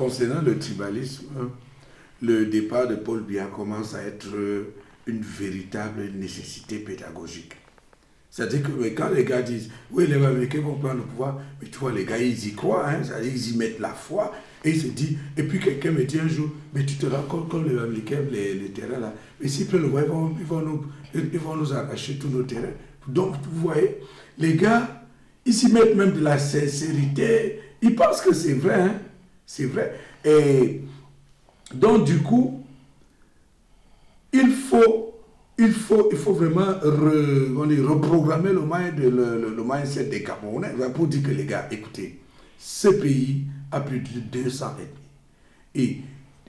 concernant le tribalisme, le départ de Paul Biya commence à être une véritable nécessité pédagogique. C'est-à-dire que quand les gars disent, oui, les Américains vont prendre le pouvoir, mais tu vois, les gars, ils y croient, hein, c'est-à-dire ils y mettent la foi, et ils se disent, et puis quelqu'un me dit un jour, mais tu te rends compte comme les Américains, les terrains là, mais s'ils prennent le pouvoir, ils vont nous arracher tous nos terrains. Donc, vous voyez, les gars, ils s'y mettent même de la sincérité, ils pensent que c'est vrai, hein, c'est vrai. Et donc, du coup, il faut vraiment reprogrammer le mindset des Camerounais pour dire que les gars, écoutez, ce pays a plus de 200 ethnies. Et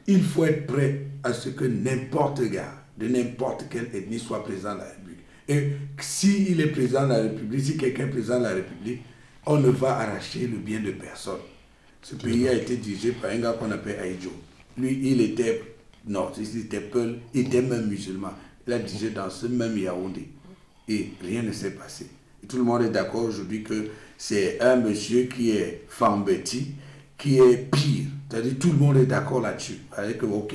il faut être prêt à ce que n'importe gars, de n'importe quelle ethnie soit président de la République. Et s'il est président de la République, si quelqu'un est président de la République, on ne va arracher le bien de personne. Ce pays a été dirigé par un gars qu'on appelle Aïdjo. Lui, il était nordiste, il était même musulman. Il a dirigé dans ce même Yaoundé. Et rien ne s'est passé. Et tout le monde est d'accord aujourd'hui que c'est un monsieur qui est Fambeti, qui est pire. C'est-à-dire tout le monde est d'accord là-dessus. Avec ok.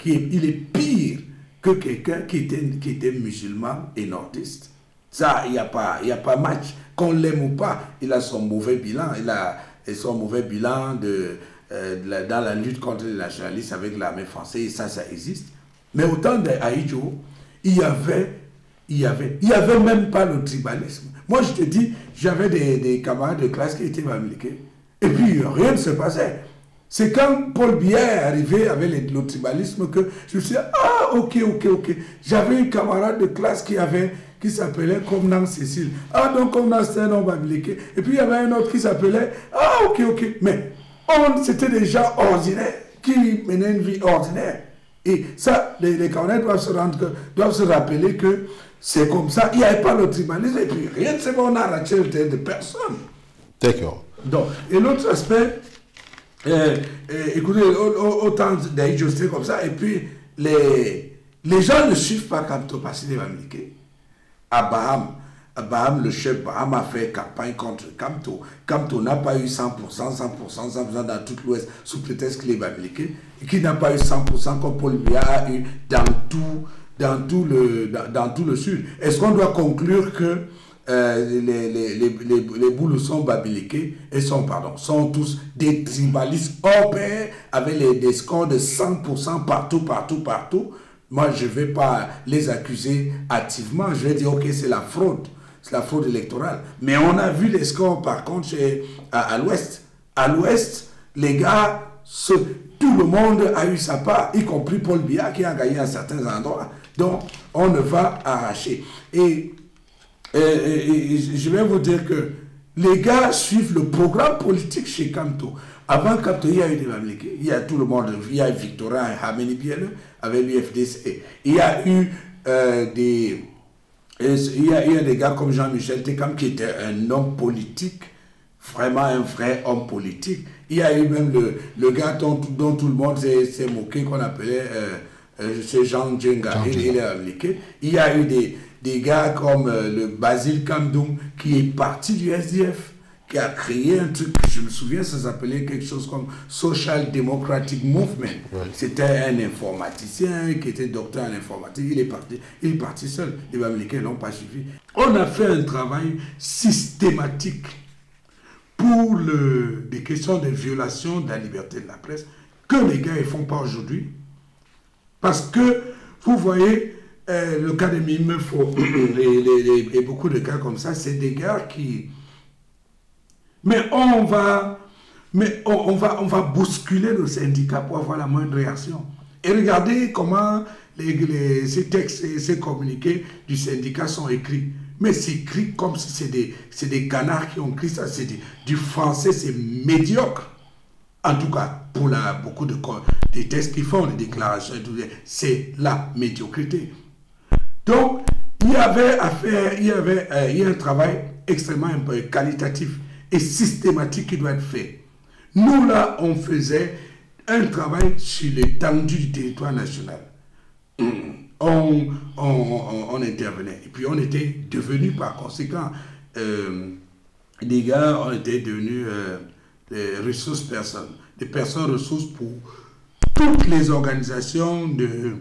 Il est pire que quelqu'un qui était musulman et nordiste. Ça, il n'y a pas match. Qu'on l'aime ou pas, il a son mauvais bilan. Il a son mauvais bilan dans la lutte contre les nationalistes avec l'armée française. Et ça existe. Mais au temps d'Aïdjo, il y avait même pas le tribalisme. Moi, je te dis, j'avais des camarades de classe qui étaient américains. Et puis, rien ne se passait. C'est quand Paul Biya est arrivé avec le tribalisme que je me suis dit, ah, ok. J'avais un camarade de classe qui s'appelait Comnan Cécile. Ah, donc Comnan, c'était un homme américain. Et puis, il y avait un autre qui s'appelait, ah, ok. Mais c'était des gens ordinaires qui menaient une vie ordinaire. Et ça, les Camerounais doivent se rappeler que c'est comme ça. Il n'y avait pas le tribalisme et puis rien de ce qu'on a arraché le terrain de personne. D'accord. Donc, et l'autre aspect, écoutez, autant d'Aïdjo, c'était comme ça. Et puis, les gens ne suivent pas Kamto parce qu'il est américain. Baham, le chef Baham a fait campagne contre Kamto. Kamto n'a pas eu 100% dans tout l'Ouest, sous prétexte qu'il est américain, et qui n'a pas eu 100% comme Paul Biya a eu dans tout le Sud. Est-ce qu'on doit conclure que les boules sont babiliqués et sont tous des tribalistes hors pair avec des scores de 100% partout? Moi, je ne vais pas les accuser activement. Je vais dire, ok, c'est la fraude. C'est la fraude électorale. Mais on a vu les scores, par contre, à l'Ouest. À l'Ouest, les gars, tout le monde a eu sa part, y compris Paul Biya, qui a gagné à certains endroits. Donc, on ne va arracher. Et je vais vous dire que les gars suivent le programme politique chez Kamto. Avant Kamto, il y a eu des Américains. Il y a tout le monde. Il y a Victorin Hameni Biele avec l'UFDC. Il y a eu des gars comme Jean-Michel Tekam qui était un homme politique, vraiment un vrai homme politique. Il y a eu même le gars dont tout le monde s'est moqué, qu'on appelait c'est Jean Djenga. Il est américain. Il y a eu des gars comme le Basile Kamdoum qui est parti du SDF, qui a créé un truc, je me souviens, ça s'appelait quelque chose comme Social Democratic Movement. Ouais. C'était un informaticien qui était docteur en informatique. Il est parti seul. Les Américains ne l'ont pas suivi. On a fait un travail systématique pour des questions de violation de la liberté de la presse que les gars ne font pas aujourd'hui. Parce que, vous voyez, le cas de Mimefo et beaucoup de cas comme ça, c'est des gars qui... Mais on va bousculer le syndicat pour avoir la moindre réaction. Et regardez comment ces textes et ces communiqués du syndicat sont écrits. Mais c'est écrit comme si c'est des canards qui ont écrit ça. C'est du français, c'est médiocre. En tout cas, pour beaucoup des textes qu'ils font, des déclarations et tout, c'est la médiocrité. Donc, il y a un travail extrêmement qualitatif et systématique qui doit être fait. Nous, là, on faisait un travail sur l'étendue du territoire national. On intervenait. Et puis, on était devenus, par conséquent, des gars, on était devenus des ressources personnes. de personnes ressources pour toutes les organisations de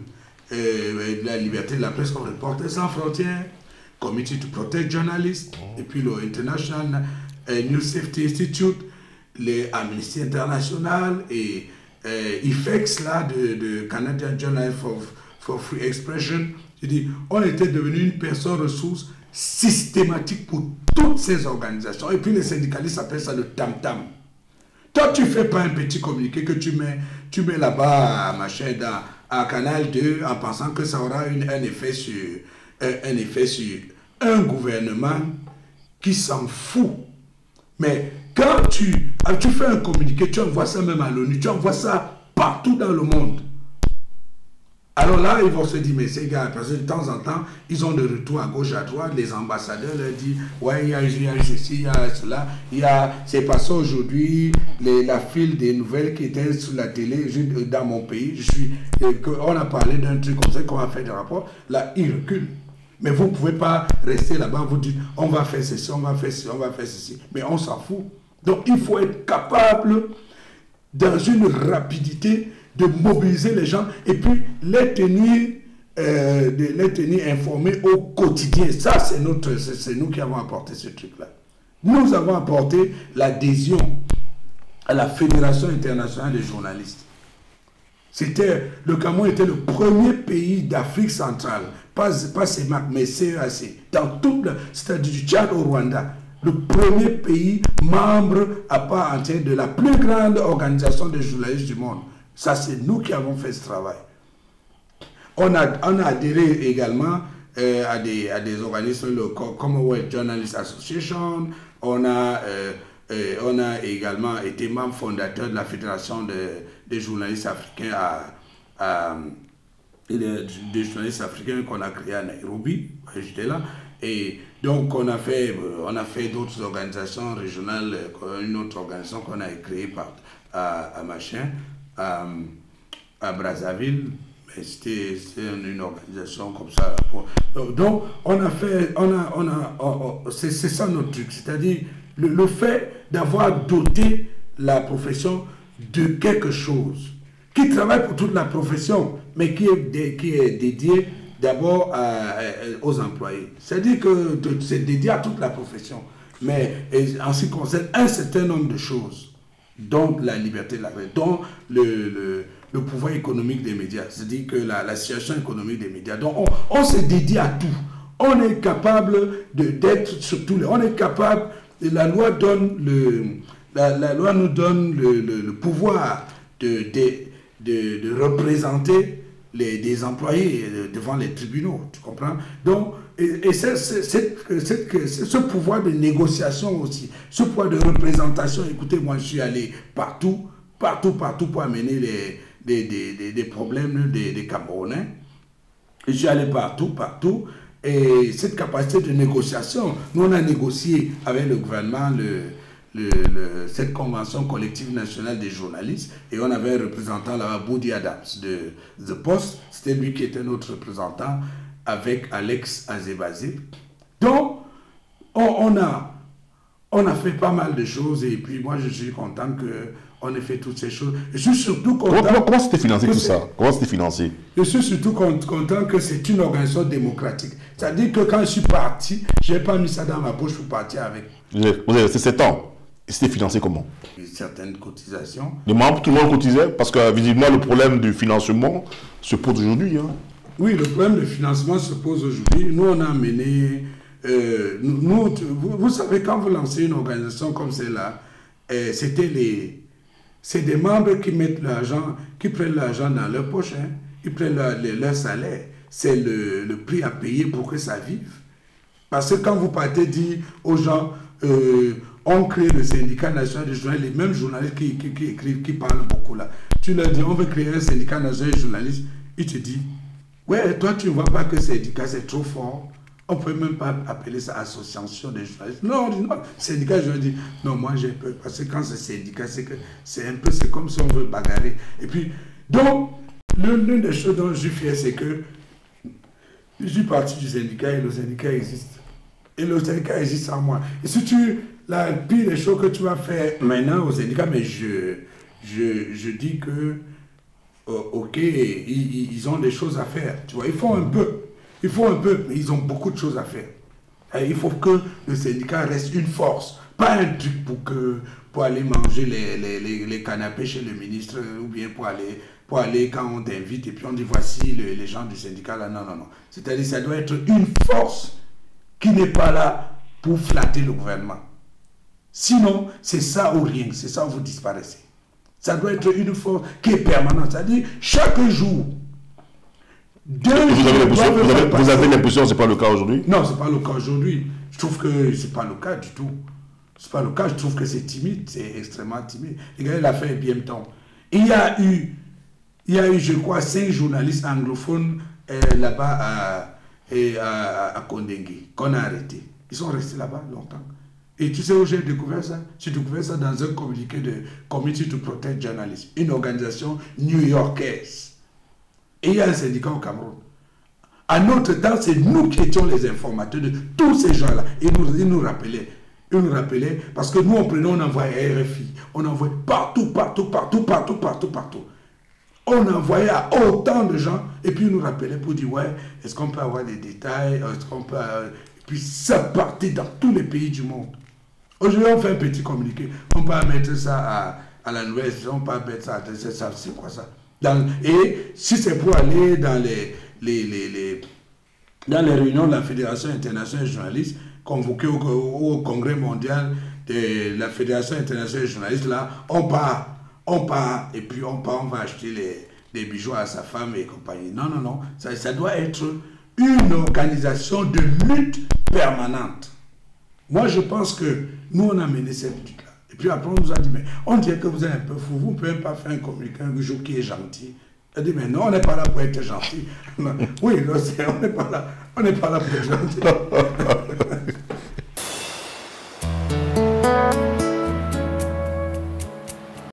la liberté de la presse comme Reporters sans frontières, Committee to Protect Journalists, et puis le International News Safety Institute, les Amnesty International et IFEX là, de Canadian Journal for Free Expression. Je dis, on était devenu une personne ressource systématique pour toutes ces organisations. Et puis les syndicalistes appellent ça le tam-tam. Toi, tu ne fais pas un petit communiqué que tu mets là-bas, machin, à Canal 2, en pensant que ça aura un effet sur un gouvernement qui s'en fout. Mais quand tu fais un communiqué, tu envoies ça même à l'ONU, tu envoies ça partout dans le monde. Alors là, ils vont se dire, mais ces gars, parce que de temps en temps, ils ont de retour à gauche, à droite, les ambassadeurs leur disent, ouais, il y a ceci, il y a cela, c'est passé aujourd'hui, la file des nouvelles qui étaient sur la télé, dans mon pays, on a parlé d'un truc comme ça, qu'on a fait des rapports, là, ils reculent. Mais vous ne pouvez pas rester là-bas, vous dites, on va faire ceci, on va faire ceci, on va faire ceci, mais on s'en fout. Donc, il faut être capable, dans une rapidité, de mobiliser les gens et puis les tenir informés au quotidien. Ça, c'est nous qui avons apporté ce truc-là. Nous avons apporté l'adhésion à la Fédération internationale des journalistes. Le Cameroun était le premier pays d'Afrique centrale, pas CEMAC, mais CEAC, dans c'est-à-dire du Tchad au Rwanda. Le premier pays membre à part entière de la plus grande organisation de journalistes du monde. Ça, c'est nous qui avons fait ce travail. On a adhéré également à des organismes, le Commonwealth Journalist Association. On a également été membre fondateur de la Fédération des journalistes africains des journalistes africains qu'on a créé à Nairobi. J'étais là. Et donc, on a fait d'autres organisations régionales, une autre organisation qu'on a créée à Brazzaville, mais c'était une organisation comme ça. Donc, c'est ça notre truc, c'est-à-dire le fait d'avoir doté la profession de quelque chose qui travaille pour toute la profession, mais qui est dédié d'abord aux employés. C'est-à-dire que c'est dédié à toute la profession, mais en ce qui concerne un certain nombre de choses, dont la liberté de la presse, dont le pouvoir économique des médias, c'est-à-dire que la situation économique des médias. Donc on se dédie à tout. On est capable d'être sur tous les... On est capable... La loi nous donne le pouvoir de représenter des employés devant les tribunaux, tu comprends? Donc, ce pouvoir de négociation aussi, ce pouvoir de représentation, écoutez, moi je suis allé partout pour amener des problèmes des Camerounais. Je suis allé partout. Et cette capacité de négociation, nous on a négocié avec le gouvernement cette convention collective nationale des journalistes et on avait un représentant là-bas, Boudi Adams de The Post, c'était lui qui était notre représentant avec Alex Azebazé. Donc, on a fait pas mal de choses et puis moi je suis content qu'on ait fait toutes ces choses. Je suis surtout content... Comment c'était financé tout ça? Comment c'était financé? Je suis surtout content que c'est une organisation démocratique. C'est-à-dire que quand je suis parti, je n'ai pas mis ça dans ma poche pour partir avec. Vous avez resté 7 ans. Et c'était financé comment? Certaines cotisations. Les membres, tout le monde cotisait? Parce que visiblement le problème du financement se pose aujourd'hui. Hein. Oui, le problème de financement se pose aujourd'hui. Nous, on a mené... vous savez, quand vous lancez une organisation comme celle-là, c'est des membres qui mettent l'argent, qui prennent l'argent dans leur poche, hein. Ils prennent leur salaire. C'est le prix à payer pour que ça vive. Parce que quand vous partez dire aux gens, on crée le syndicat national des journalistes, les mêmes journalistes qui écrivent, qui parlent beaucoup là, tu leur dis, on veut créer un syndicat national des journalistes, ils te disent, ouais, toi tu ne vois pas que syndicat c'est trop fort. On ne peut même pas appeler ça association des journalistes. Non, syndicat, je dis, non, moi j'ai peur. Parce que quand c'est syndicat, c'est comme si on veut bagarrer. Et puis, donc, l'une des choses dont je suis fier, c'est que je suis parti du syndicat et le syndicat existe. Et le syndicat existe sans moi. Et si la pire des choses que tu vas faire maintenant au syndicat, mais je dis que, ok, ils ont des choses à faire. Tu vois, ils font un peu. Ils font un peu, mais ils ont beaucoup de choses à faire. Et il faut que le syndicat reste une force. Pas un truc pour aller manger les canapés chez le ministre ou bien pour aller quand on t'invite et puis on dit voici les gens du syndicat là. Non, non, non. C'est-à-dire ça doit être une force qui n'est pas là pour flatter le gouvernement. Sinon, c'est ça ou rien. C'est ça où vous disparaissez. Ça doit être une force qui est permanente. C'est-à-dire chaque jour. Vous avez l'impression que ce n'est pas le cas aujourd'hui? Non, ce n'est pas le cas aujourd'hui. Je trouve que ce n'est pas le cas du tout. Ce n'est pas le cas. Je trouve que c'est timide. C'est extrêmement timide. Regardez l'affaire BM-Ton. Il y a eu, je crois, 5 journalistes anglophones là-bas à Kondengi qu'on a arrêtés. Ils sont restés là-bas longtemps. Et tu sais où j'ai découvert ça? J'ai découvert ça dans un communiqué de Committee to Protect Journalists, une organisation new-yorkaise. Et il y a un syndicat au Cameroun. À notre temps, c'est nous qui étions les informateurs de tous ces gens-là. Ils nous rappelaient. Ils nous rappelaient parce que nous, on envoyait à RFI. On envoyait partout. On envoyait à autant de gens. Et puis, ils nous rappelaient pour dire, ouais, est-ce qu'on peut avoir des détails? Est-ce qu'on peut... Et puis, ça partait dans tous les pays du monde. Aujourd'hui, on fait un petit communiqué. On peut mettre ça à la nouvelle, on peut mettre ça à ça. C'est quoi ça? Et si c'est pour aller dans dans les réunions de la Fédération internationale des journalistes, convoqués au congrès mondial de la Fédération internationale des journalistes, là, on part, et puis on va acheter des bijoux à sa femme et compagnie. Non, non, non, ça doit être une organisation de lutte permanente. Moi, je pense que nous, on a mené cette lutte-là. Et puis après, on nous a dit, mais on dirait que vous êtes un peu fou, vous ne pouvez pas faire un communiqué un jour qui est gentil. On a dit, mais non, on n'est pas là pour être gentil. Oui, on n'est pas là pour être gentil.